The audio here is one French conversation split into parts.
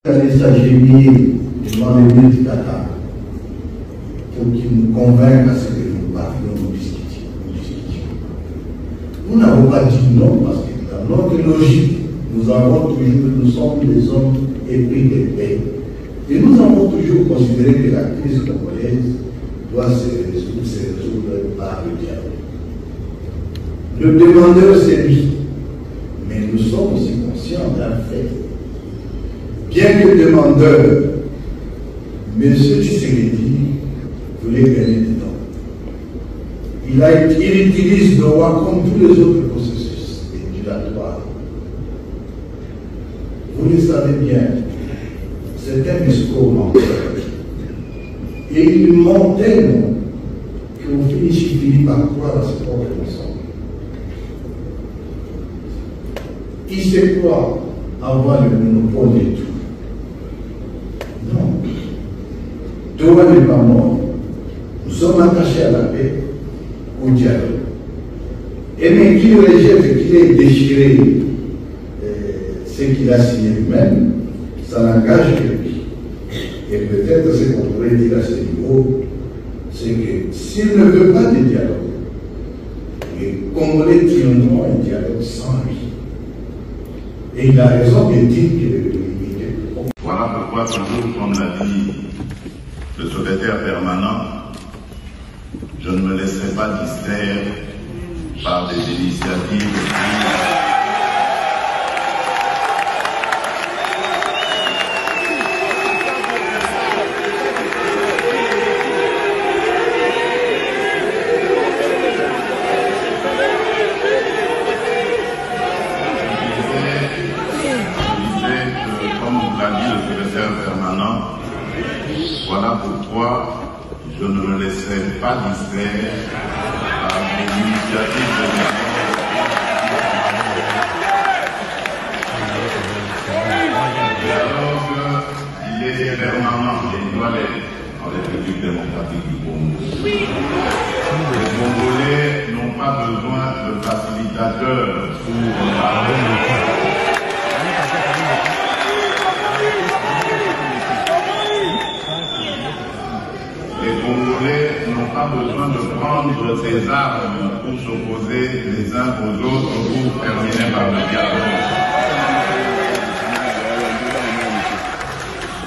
Il s'agit de demander Tata pour qu'il nous convainque à ce que nous parlions, nous discutions. Nous n'avons pas dit non parce que dans notre logique, nous sommes des hommes épris de paix. Et nous avons toujours considéré que la crise congolaise doit se résoudre par le dialogue. Le demandeur, c'est lui. Mais nous sommes aussi conscients d'un fait. Bien que demandeur, M. Tshisekedi voulait gagner du temps. Il utilise le roi comme tous les autres processus dilatoires. Vous le savez bien, c'est un escroc menteur. Et il ment tellement qu'au finish, il finit par croire à ses propres mensonges. Il se croit avoir le monopole de tout. Non. Towa n'est pas mort. Nous sommes attachés à la paix, au dialogue. Et mais qu'il rejette, qu'il ait déchiré ce qu'il a signé lui-même, ça n'engage que lui. Et peut-être ce qu'on pourrait dire à ce niveau, c'est que s'il ne veut pas de dialogue, les Congolais tiendront un dialogue sans lui. Et il a raison de dire que voilà pourquoi toujours, comme l'a dit le secrétaire permanent, je ne me laisserai pas distraire par des initiatives permanent. Voilà pourquoi je ne me laisserai pas distraire par des initiatives de dialogue. Il est permanent et il doit l'être en République démocratique du Congo. Les Congolais n'ont pas besoin de facilitateurs pour parler. Les Congolais n'ont pas besoin de prendre ses armes pour s'opposer les uns aux autres pour terminer par le dialogue.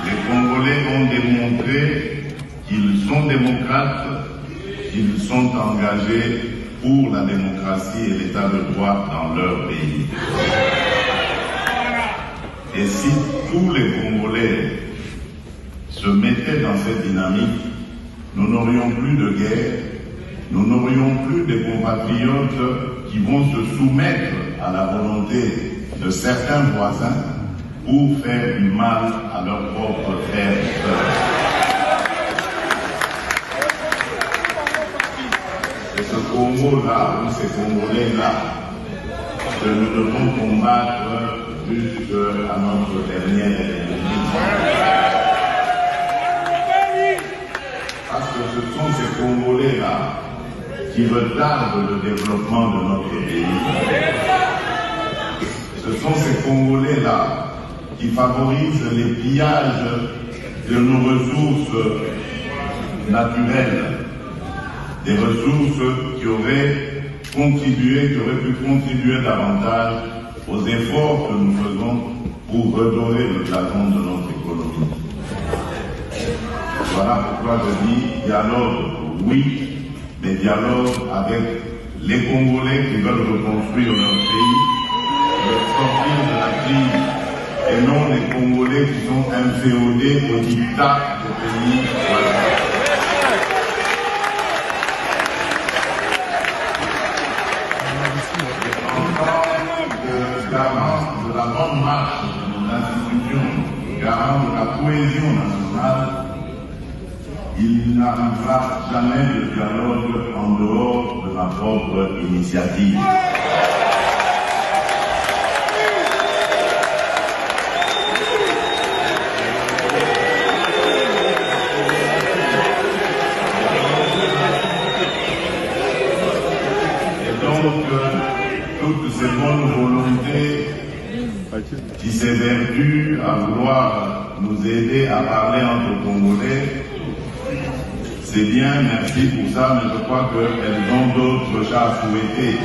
Les Congolais ont démontré qu'ils sont démocrates, qu'ils sont engagés pour la démocratie et l'état de droit dans leur pays. Et si tous les Congolais se mettaient dans cette dynamique, nous n'aurions plus de guerre, nous n'aurions plus de compatriotes qui vont se soumettre à la volonté de certains voisins pour faire du mal à leurs propres frères et sœurs. Et ce Congo-là, ou ces Congolais-là, que nous devons combattre jusqu'à notre dernière limite. Parce que ce sont ces Congolais-là qui retardent le développement de notre pays. Ce sont ces Congolais-là qui favorisent les pillages de nos ressources naturelles, des ressources qui auraient pu contribuer davantage aux efforts que nous faisons pour redorer le blason de notre économie. Voilà pourquoi je dis dialogue, oui, mais dialogue avec les Congolais qui veulent reconstruire leur pays, sortir de la crise, et non les Congolais qui sont inféodés au diktat du pays. Voilà. Garant de la bonne marche de nos institutions, garant de la cohésion nationale, il n'arrivera jamais de dialogue en dehors de ma propre initiative. Et donc, toutes ces bonnes volontés qui s'évertuent à vouloir nous aider à parler entre Congolais. C'est bien, merci pour ça, mais je crois qu'elles ont d'autres chats à souhaiter.